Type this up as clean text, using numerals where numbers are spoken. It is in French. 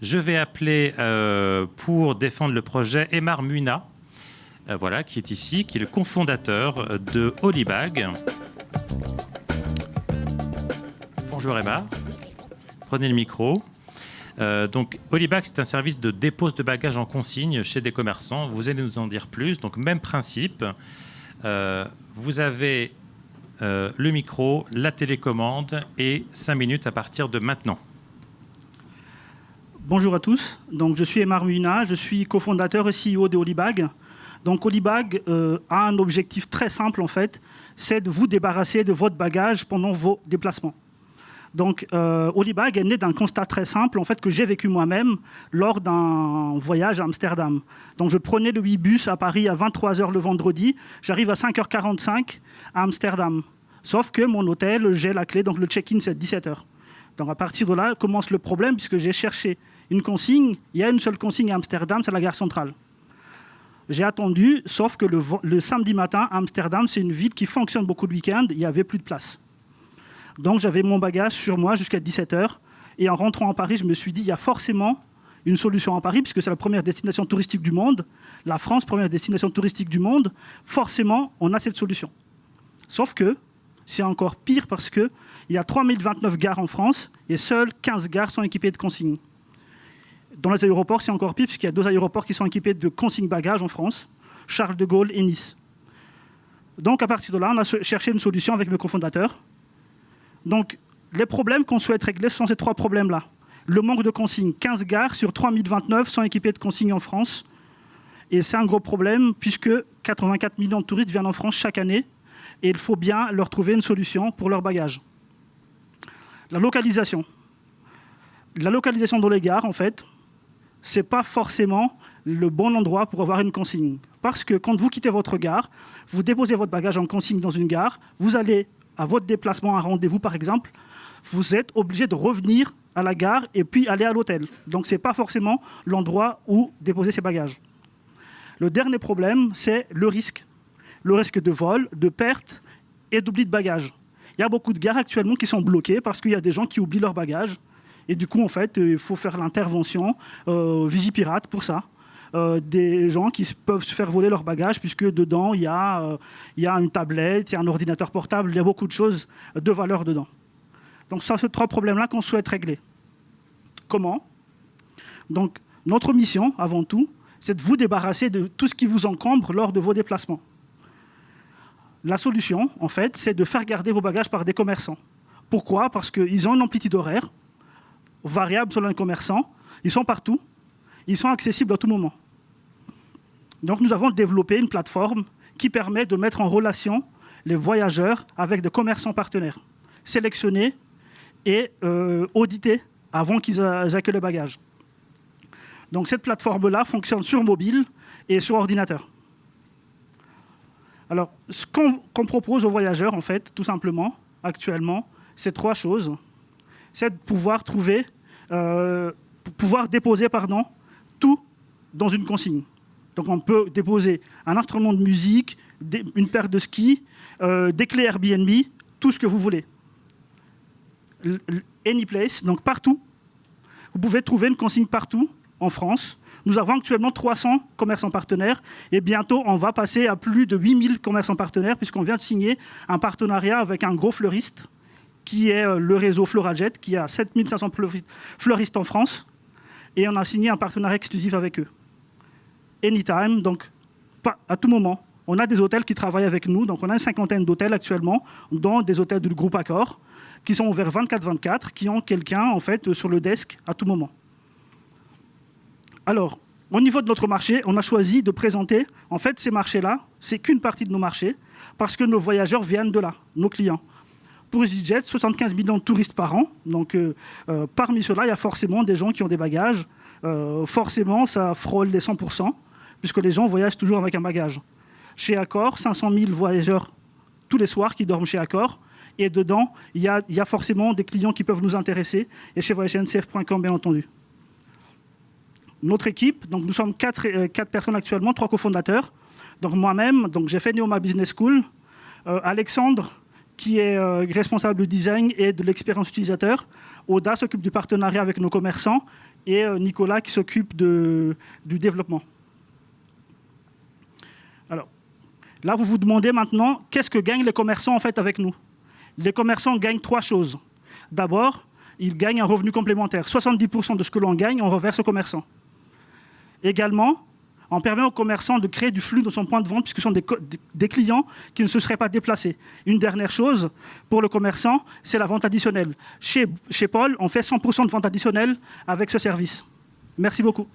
Je vais appeler pour défendre le projet Aymar Muna, voilà, qui est ici, qui est le cofondateur de Holybag. Bonjour Aymar, prenez le micro. Donc Holybag, c'est un service de dépose de bagages en consigne chez des commerçants. Vous allez nous en dire plus. Donc même principe, vous avez le micro, la télécommande et 5 minutes à partir de maintenant. Bonjour à tous, donc, je suis Aymar Muna, je suis cofondateur et CEO de Holybag. Donc Holybag a un objectif très simple en fait, c'est de vous débarrasser de votre bagage pendant vos déplacements. Donc Holybag est né d'un constat très simple en fait, que j'ai vécu moi-même lors d'un voyage à Amsterdam. Donc je prenais le 8 bus à Paris à 23h le vendredi, j'arrive à 5h45 à Amsterdam. Sauf que mon hôtel, j'ai la clé, donc le check-in c'est 17h. Donc à partir de là commence le problème puisque j'ai cherché une consigne, il y a une seule consigne à Amsterdam, c'est la gare centrale. J'ai attendu, sauf que le samedi matin à Amsterdam, c'est une ville qui fonctionne beaucoup le week-end, il n'y avait plus de place. Donc j'avais mon bagage sur moi jusqu'à 17h. Et en rentrant à Paris, je me suis dit, il y a forcément une solution à Paris, puisque c'est la première destination touristique du monde. La France, première destination touristique du monde. Forcément, on a cette solution. Sauf que c'est encore pire parce qu'il y a 3029 gares en France et seules 15 gares sont équipées de consignes. Dans les aéroports, c'est encore pire puisqu'il y a 2 aéroports qui sont équipés de consignes bagages en France, Charles de Gaulle et Nice. Donc à partir de là, on a cherché une solution avec mes cofondateurs. Donc, les problèmes qu'on souhaite régler sont ces 3 problèmes-là. Le manque de consignes. 15 gares sur 3029 sont équipées de consignes en France. Et c'est un gros problème puisque 84 millions de touristes viennent en France chaque année. Et il faut bien leur trouver une solution pour leur bagage. La localisation. La localisation dans les gares, en fait, ce n'est pas forcément le bon endroit pour avoir une consigne. Parce que quand vous quittez votre gare, vous déposez votre bagage en consigne dans une gare, vous allez à votre déplacement, un rendez-vous par exemple, vous êtes obligé de revenir à la gare et puis aller à l'hôtel. Donc ce n'est pas forcément l'endroit où déposer ses bagages. Le dernier problème, c'est le risque. Le risque de vol, de perte et d'oubli de bagages. Il y a beaucoup de gares actuellement qui sont bloquées parce qu'il y a des gens qui oublient leurs bagages. Et du coup, en fait, il faut faire l'intervention Vigipirate pour ça. Des gens qui peuvent se faire voler leur bagage puisque dedans, il y a une tablette, il y a un ordinateur portable, il y a beaucoup de choses de valeur dedans. Donc, ça, c'est 3 problèmes-là qu'on souhaite régler. Comment? Donc, notre mission, avant tout, c'est de vous débarrasser de tout ce qui vous encombre lors de vos déplacements. La solution, en fait, c'est de faire garder vos bagages par des commerçants. Pourquoi? Parce qu'ils ont une amplitude horaire variable selon les commerçants, ils sont partout, ils sont accessibles à tout moment. Donc nous avons développé une plateforme qui permet de mettre en relation les voyageurs avec des commerçants partenaires, sélectionnés et audités avant qu'ils accueillent le bagage. Donc cette plateforme-là fonctionne sur mobile et sur ordinateur. Alors ce qu'on propose aux voyageurs, en fait, tout simplement, actuellement, c'est 3 choses. C'est de pouvoir déposer tout dans une consigne. Donc on peut déposer un instrument de musique, une paire de skis, des clés Airbnb, tout ce que vous voulez. Anyplace, donc partout. Vous pouvez trouver une consigne partout en France. Nous avons actuellement 300 commerçants partenaires et bientôt on va passer à plus de 8000 commerçants partenaires puisqu'on vient de signer un partenariat avec un gros fleuriste qui est le réseau Florajet, qui a 7500 fleuristes en France. Et on a signé un partenariat exclusif avec eux. Anytime, donc à tout moment. On a des hôtels qui travaillent avec nous, donc on a une 50aine d'hôtels actuellement, dont des hôtels du groupe Accor, qui sont ouverts 24/24, qui ont quelqu'un en fait sur le desk à tout moment. Alors, au niveau de notre marché, on a choisi de présenter, en fait, ces marchés-là, c'est qu'une partie de nos marchés, parce que nos voyageurs viennent de là, nos clients. Pour EasyJet, 75 millions de touristes par an. Donc, parmi ceux-là, il y a forcément des gens qui ont des bagages. Forcément, ça frôle les 100%, puisque les gens voyagent toujours avec un bagage. Chez Accor, 500 000 voyageurs tous les soirs qui dorment chez Accor. Et dedans, il y a forcément des clients qui peuvent nous intéresser. Et chez voyagesncf.com, bien entendu. Notre équipe, donc nous sommes 4 personnes actuellement, 3 cofondateurs. Donc moi-même, j'ai fait Neoma Business School. Alexandre, qui est responsable du design et de l'expérience utilisateur. Oda s'occupe du partenariat avec nos commerçants et Nicolas qui s'occupe du développement. Alors, là, vous vous demandez maintenant, qu'est-ce que gagnent les commerçants en fait avec nous? Les commerçants gagnent 3 choses. D'abord, ils gagnent un revenu complémentaire. 70% de ce que l'on gagne, on reverse aux commerçants. Également, on permet aux commerçants de créer du flux dans son point de vente puisque ce sont des clients qui ne se seraient pas déplacés. Une dernière chose, pour le commerçant, c'est la vente additionnelle. Chez Paul, on fait 100% de vente additionnelle avec ce service. Merci beaucoup.